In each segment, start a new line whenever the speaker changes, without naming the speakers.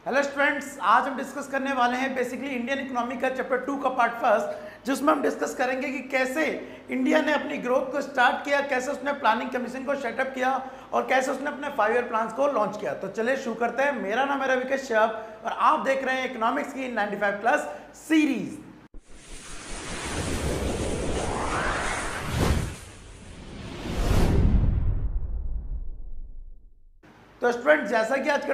Hello students, आज हम discuss करने वाले हैं बेसिकली इंडियन इकोनॉमी का चैप्टर 2 का पार्ट फर्स्ट, जिसमें हम डिस्कस करेंगे कि कैसे इंडिया ने अपनी ग्रोथ को स्टार्ट किया, कैसे उसने प्लानिंग कमीशन को सेटअप किया और कैसे उसने अपने 5 ईयर प्लान्स को लॉन्च किया। तो चलिए शुरू करते हैं। मेरा नाम है रविकेश श्याम और आप देख रहे हैं इकोनॉमिक्स की 95 प्लस सीरीज। तो स्टूडेंट, जैसा कि आज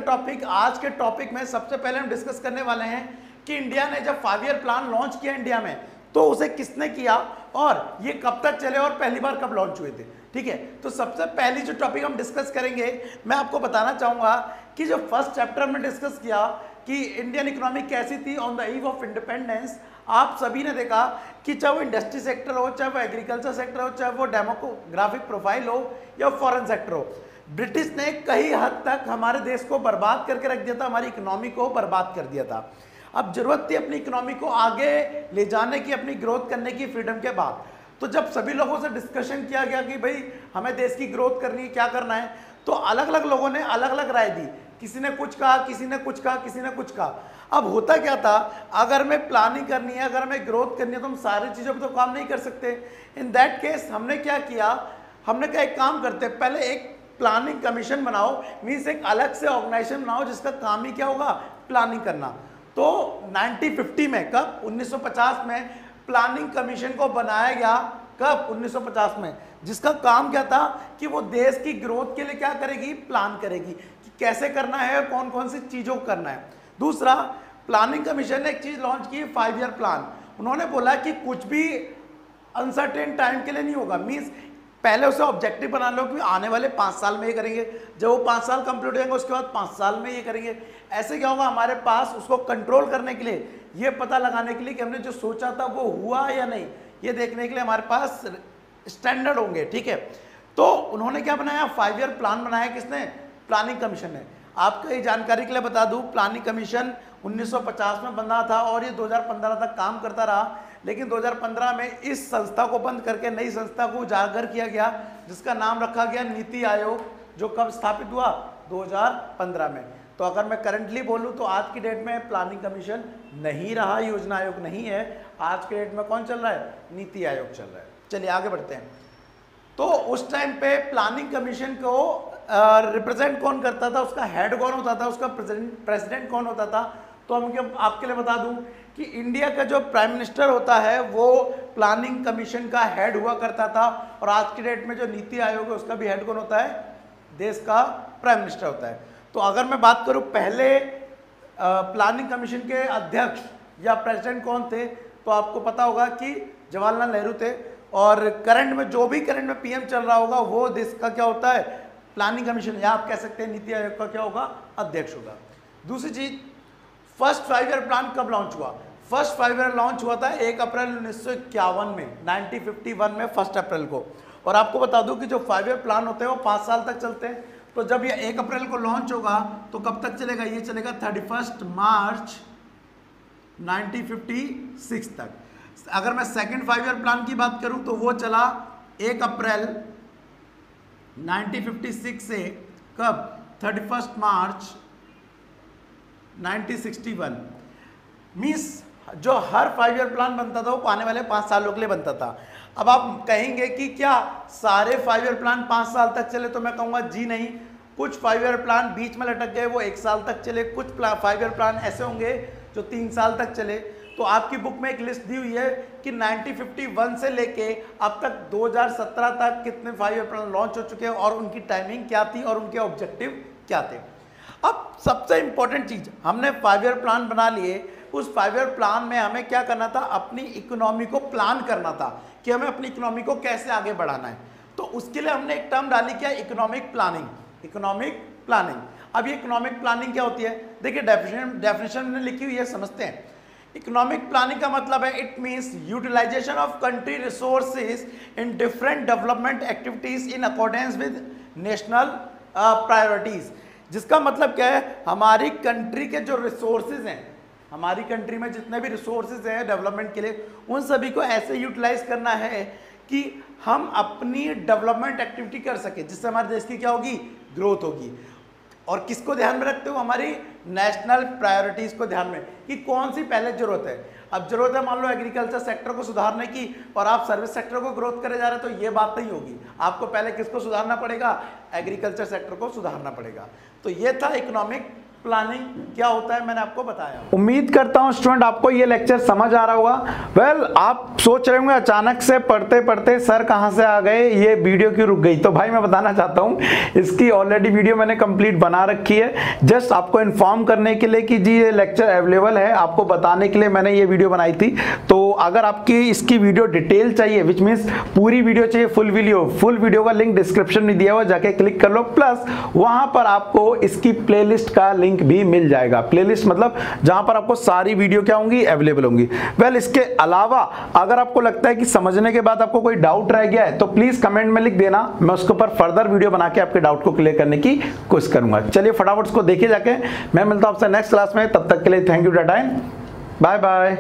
के टॉपिक में सबसे पहले हम डिस्कस करने वाले हैं कि इंडिया ने जब 5 ईयर प्लान लॉन्च किया इंडिया में, तो उसे किसने किया और ये कब तक चले और पहली बार कब लॉन्च हुए थे। ठीक है, तो सबसे पहली जो टॉपिक हम डिस्कस करेंगे, मैं आपको बताना चाहूंगा कि जो फर्स्ट चैप्टर में डिस्कस किया कि इंडियन इकोनॉमी कैसी थी on the eve of independence, आप सभी ने देखा कि चाहे वो इंडस्ट्री सेक्टर हो, चाहे वो एग्रीकल्चर सेक्टर हो, चाहे वो डेमोग्राफिक प्रोफाइल हो या फॉरेन सेक्टर हो, ब्रिटिश ने कई हद तक हमारे देश को बर्बाद करके रख दिया था, हमारी इकोनॉमी को बर्बाद कर दिया था। अब जरूरत थी अपनी इकोनॉमी को आगे ले जाने की, अपनी ग्रोथ करने की फ्रीडम के बाद। तो जब सभी लोगों से डिस्कशन किया गया कि भाई हमें देश की ग्रोथ करनी है, क्या करना है, तो अलग अलग लोगों ने अलग अलग राय दी। किसी ने कुछ कहा, किसी ने कुछ कहा, किसी ने कुछ कहा। अब होता क्या था, अगर हमें प्लानिंग करनी है, अगर हमें ग्रोथ करनी है, तो हम सारी चीज़ों पर तो काम नहीं कर सकते। इन दैट केस हमने क्या किया, हमने कहा एक काम करते, पहले एक प्लानिंग कमीशन बनाओ, मीन्स एक अलग से ऑर्गेनाइजेशन बनाओ जिसका काम ही क्या होगा, प्लानिंग करना। तो 1950 में, कब, 1950 में प्लानिंग कमीशन को बनाया गया। कब, 1950 में, जिसका काम क्या था कि वो देश की ग्रोथ के लिए क्या करेगी, प्लान करेगी कि कैसे करना है और कौन कौन सी चीजों को करना है। दूसरा, प्लानिंग कमीशन ने एक चीज लॉन्च की, 5 ईयर प्लान। उन्होंने बोला कि कुछ भी अनसर्टेन टाइम के लिए नहीं होगा, मीन्स पहले उसे ऑब्जेक्टिव बना लो कि आने वाले 5 साल में ये करेंगे, जब वो 5 साल कंप्लीट हो जाएंगे उसके बाद 5 साल में ये करेंगे। ऐसे क्या होगा, हमारे पास उसको कंट्रोल करने के लिए, ये पता लगाने के लिए कि हमने जो सोचा था वो हुआ या नहीं, ये देखने के लिए हमारे पास स्टैंडर्ड होंगे। ठीक है, तो उन्होंने क्या बनाया, 5 ईयर प्लान बनाया। किसने, प्लानिंग कमीशन ने। आपको ये जानकारी के लिए बता दूं, प्लानिंग कमीशन 1950 में बना था और ये 2015 तक काम करता रहा। लेकिन 2015 में इस संस्था को बंद करके नई संस्था को उजागर किया गया, जिसका नाम रखा गया नीति आयोग, जो कब स्थापित हुआ, 2015 में। तो अगर मैं करंटली बोलूं तो आज की डेट में प्लानिंग कमीशन नहीं रहा, योजना आयोग नहीं है। आज के डेट में कौन चल रहा है, नीति आयोग चल रहा है। चलिए आगे बढ़ते हैं। तो उस टाइम पे प्लानिंग कमीशन को रिप्रेजेंट कौन करता था, उसका हेड कौन होता था, उसका प्रेसिडेंट कौन होता था। तो हम आपके लिए बता दूं कि इंडिया का जो प्राइम मिनिस्टर होता है वो प्लानिंग कमीशन का हेड हुआ करता था, और आज की डेट में जो नीति आयोग है उसका भी हेड कौन होता है, देश का प्राइम मिनिस्टर होता है। तो अगर मैं बात करूं पहले प्लानिंग कमीशन के अध्यक्ष या प्रेसिडेंट कौन थे, तो आपको पता होगा कि जवाहरलाल नेहरू थे। और करंट में जो भी करंट में पीएम चल रहा होगा वो देश का क्या होता है, प्लानिंग कमीशन, या आप कह सकते हैं नीति आयोग का क्या होगा, अध्यक्ष होगा। दूसरी चीज, फर्स्ट 5 ईयर प्लान कब लॉन्च हुआ। फर्स्ट 5 ईयर लॉन्च हुआ था 1 अप्रैल 1951 में, 1951 में 1 अप्रैल को। और आपको बता दूं कि जो 5 ईयर प्लान होते हैं वो 5 साल तक चलते हैं। तो जब ये 1 अप्रैल को लॉन्च होगा तो कब तक चलेगा, ये चलेगा 31 मार्च 1956 तक। अगर मैं सेकंड 5 ईयर प्लान की बात करूं तो वो चला 1 अप्रैल 1956 से कब, 31 मार्च 1961। मीन्स जो हर 5 ईयर प्लान बनता था वो आने वाले 5 सालों के लिए बनता था। अब आप कहेंगे कि क्या सारे 5 ईयर प्लान 5 साल तक चले, तो मैं कहूँगा जी नहीं। कुछ 5 ईयर प्लान बीच में लटक गए, वो 1 साल तक चले। कुछ 5 ईयर प्लान ऐसे होंगे जो 3 साल तक चले। तो आपकी बुक में एक लिस्ट दी हुई है कि 1951 से लेके अब तक 2017 तक कितने 5 ईयर प्लान लॉन्च हो चुके हैं और उनकी टाइमिंग क्या थी और उनके ऑब्जेक्टिव क्या थे। अब सबसे इंपॉर्टेंट चीज, हमने 5 ईयर प्लान बना लिए। उस 5 ईयर प्लान में हमें क्या करना था, अपनी इकोनॉमी को प्लान करना था कि हमें अपनी इकोनॉमी को कैसे आगे बढ़ाना है। तो उसके लिए हमने एक टर्म डाली, क्या, इकोनॉमिक प्लानिंग। इकोनॉमिक प्लानिंग, अब ये इकोनॉमिक प्लानिंग क्या होती है, देखिए डेफिनेशन में लिखी हुई है, समझते हैं। इकोनॉमिक प्लानिंग का मतलब है, it means utilization of country resources in different development activities in accordance with national priorities. जिसका मतलब क्या है, हमारी कंट्री के जो रिसोर्सेज हैं, हमारी कंट्री में जितने भी रिसोर्सेज हैं डेवलपमेंट के लिए, उन सभी को ऐसे यूटिलाइज करना है कि हम अपनी डेवलपमेंट एक्टिविटी कर सके, जिससे हमारे देश की क्या होगी, ग्रोथ होगी। और किसको ध्यान में रखते हुए, हमारी नेशनल प्रायोरिटीज को ध्यान में, कि कौन सी पहले जरूरत है। अब जरूरत है मान लो एग्रीकल्चर सेक्टर को सुधारने की और आप सर्विस सेक्टर को ग्रोथ करे जा रहे हैं, तो ये बात नहीं होगी। आपको पहले किसको सुधारना पड़ेगा, एग्रीकल्चर सेक्टर को सुधारना पड़ेगा। तो ये था इकोनॉमिक प्लानिंग क्या होता है, मैंने आपको बताया। उम्मीद करता हूं स्टूडेंट आपको ये लेक्चर समझ आ रहा होगा। वेल आप सोच रहे होंगे अचानक से पढ़ते पढ़ते सर कहां से आ गए, ये वीडियो क्यों रुक गई। तो भाई मैं बताना चाहता हूं इसकी ऑलरेडी वीडियो मैंने कंप्लीट बना रखी है, जस्ट आपको इन्फॉर्म करने के लिए कि जी ये लेक्चर अवेलेबल है, आपको बताने के लिए मैंने ये वीडियो बनाई थी। तो अगर आपकी इसकी वीडियो डिटेल चाहिए, विच मीन्स पूरी वीडियो चाहिए, फुल वीडियो का लिंक डिस्क्रिप्शन में दिया हुआ, जाके क्लिक कर लो। प्लस वहां पर आपको इसकी प्लेलिस्ट का लिंक भी मिल जाएगा। प्लेलिस्ट मतलब जहां पर आपको सारी वीडियो क्या होंगी, अवेलेबल होंगी। वेल इसके अलावा अगर आपको लगता है कि समझने के बाद आपको कोई डाउट रह गया है तो प्लीज कमेंट में लिख देना, मैं उसके ऊपर फर्दर वीडियो बना के आपके डाउट को क्लियर करने की कोशिश करूंगा। चलिए फटाफट उसको देखिए जाके, मैं मिलता हूं आपसे नेक्स्ट क्लास में, तब तक के लिए थैंक यू, टाटा, बाय बाय।